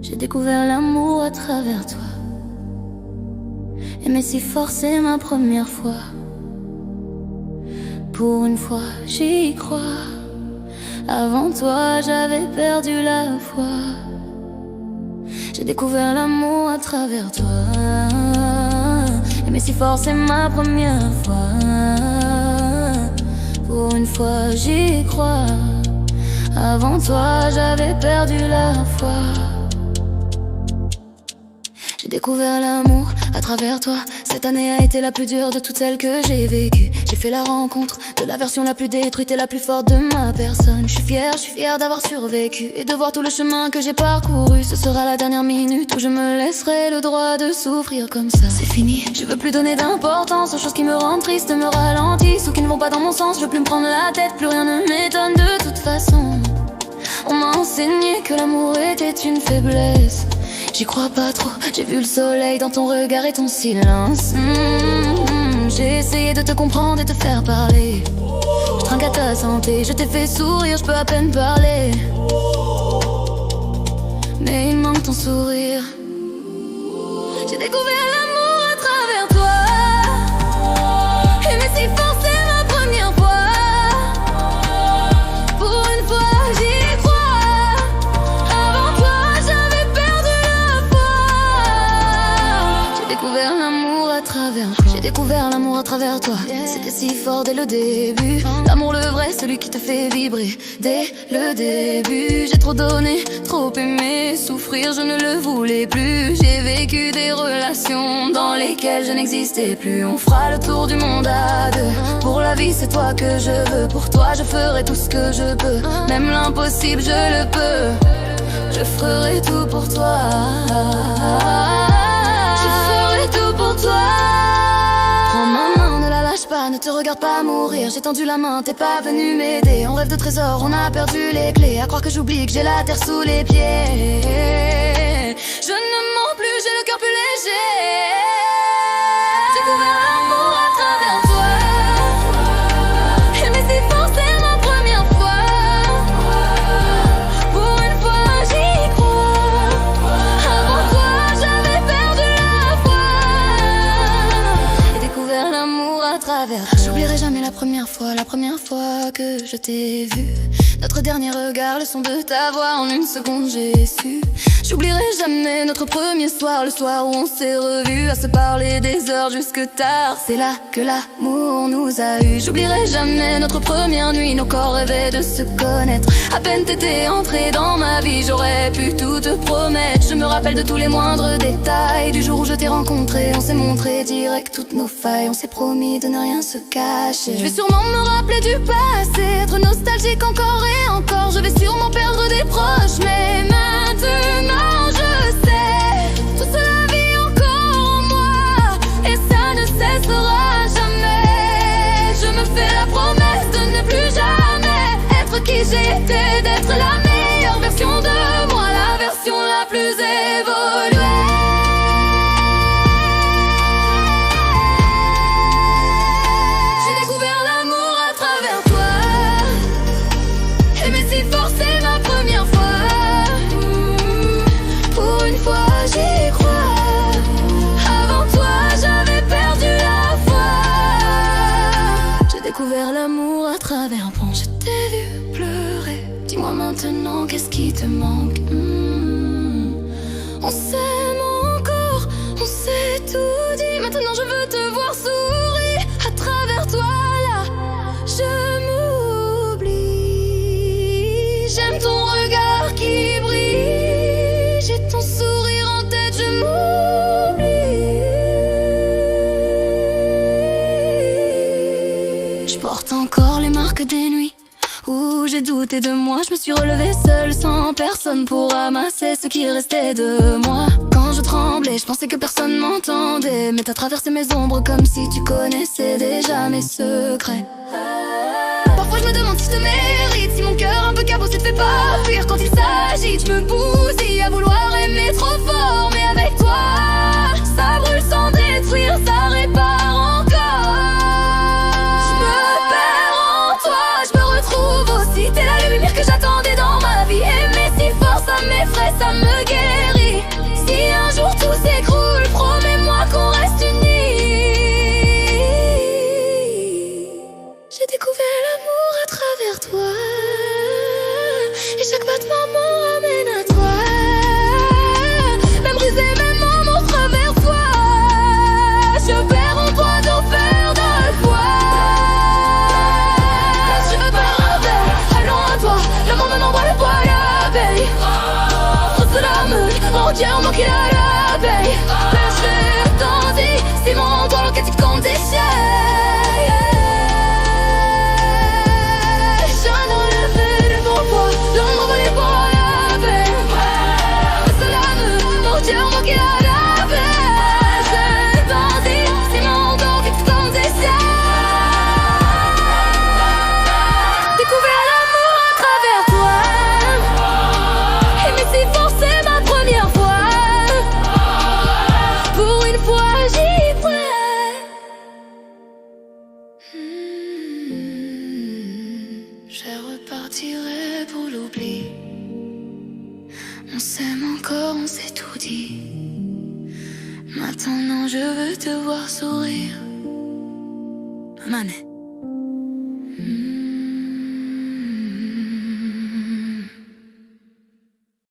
J'ai découvert l'amour à travers toi. Aimer si fort, c'est ma première fois. Pour une fois, j'y crois. Avant toi, j'avais perdu la foi. J'ai découvert l'amour à travers toi. Aimer si fort, c'est ma première fois. Pour une fois, j'y crois. Avant toi, j'avais perdu la foi. J'ai découvert l'amour à travers toi. Cette année a été la plus dure de toutes celles que j'ai vécues. J'ai fait la rencontre de la version la plus détruite et la plus forte de ma personne. Je suis fière d'avoir survécu et de voir tout le chemin que j'ai parcouru. Ce sera la dernière minute où je me laisserai le droit de souffrir comme ça. C'est fini, je veux plus donner d'importance aux choses qui me rendent triste, me ralentissent ou qui ne vont pas dans mon sens. Je veux plus me prendre la tête, plus rien ne m'étonne de toute façon. On m'a enseigné que l'amour était une faiblesse. J'y crois pas trop, j'ai vu le soleil dans ton regard et ton silence. J'ai essayé de te comprendre et te faire parler. Je trinque à ta santé, je t'ai fait sourire, je peux à peine parler. Mais il manque ton sourire. J'ai découvert l'amour à travers toi. Aimer si fort, c'est ma première fois. Pour une fois, j'y crois. Avant toi, j'avais perdu la foi. J'ai découvert l'amour à travers toi. J'ai découvert l'amour à travers toi. C'était si fort dès le début. L'amour le vrai, celui qui te fait vibrer. Dès le début, j'ai trop donné, trop aimé. Souffrir, je ne le voulais plus. J'ai vécu des relations dans lesquelles je n'existais plus. On fera le tour du monde à deux. Pour la vie, c'est toi que je veux. Pour toi, je ferai tout ce que je peux. Même l'impossible, je le peux. Je ferai tout pour toi. Je ferai tout pour toi. Prends ma main, ne la lâche pas, ne te regarde pas mourir. J'ai tendu la main, t'es pas venu m'aider. On rêve de trésors, on a perdu les clés. À croire que j'oublie que j'ai la terre sous les pieds. Je ne mens plus, j'ai le cœur plus léger. J'ai découvert l'amour à travers toi. Aimer si fort, c'est ma première fois. Pour une fois, j'y crois. Avant toi, j'avais perdu la foi. J'ai découvert l'amour à travers toi. J'oublierai jamais la première fois que je t'ai vu. Notre dernier regard, le son de ta voix, en une seconde j'ai su. J'oublierai jamais notre premier soir, le soir où on s'est revus, à se parler des heures jusque tard. C'est là que l'amour nous a eu. J'oublierai jamais notre première nuit, nos corps rêvaient de se connaître. À peine t'étais entré dans ma vie, j'aurais pu tout te promettre. Je me rappelle de tous les moindres détails, du jour où je t'ai rencontré. On s'est montré direct toutes nos failles, on s'est promis de ne rien se cacher. Je vais sûrement me rappeler du passé, être nostalgique encore et encore. Je vais sûrement perdre des proches, mais maintenant je sais, toute la vie encore en moi, et ça ne cessera jamais. Je me fais la promesse de ne plus jamais être qui j'étais, d'être la meilleure version de moi, la version la plus évoluée. J'ai découvert l'amour à travers toi. Aimer si fort, c'est ma première fois. Pour une fois, j'y crois. Avant toi, j'avais perdu la foi. J'ai découvert l'amour à travers un pont. Je t'ai vu pleurer. Dis-moi maintenant, qu'est-ce qui te manque? On s'aime encore, on s'est tout dit. Maintenant, je veux te voir sourire. À travers toi, là, je m'oublie. J'aime ton regard qui brille. J'ai ton sourire en tête, je m'oublie. Je porte encore les marques des nuits où j'ai douté de moi. Je me suis relevée seule, sans personne pour ramasser ce qui restait de moi. Quand je tremblais, je pensais que personne m'entendait, mais t'as traversé mes ombres comme si tu connaissais déjà mes secrets. Parfois je me demande si je te mérite, si mon cœur un peu cabossé te fait pas fuir. Quand il s'agit, je me bousille à vouloir aimer trop fort. Mais avec toi, ça brûle sans détruire, ça répare encore. Je me perds en toi, je me retrouve aussi. T'es la lumière que j'attendais dans ma vie. Aimer si fort, ça m'effraie, ça me guérit. mordiamo chi la veille. Perché si montano che ti condizionano. Sono le vere pourquoi l'ombre voulait pas la veille. Cela me mordiamo chi la veille. Si montano che ti condizionano. Découvert l'amour à travers toi. Aimer si fort c'est ma première fois. Pour une fois j'y crois. Je repartirai pour l'oubli. On s'aime encore, on s'est tout dit. Maintenant je veux te voir sourire. Mané.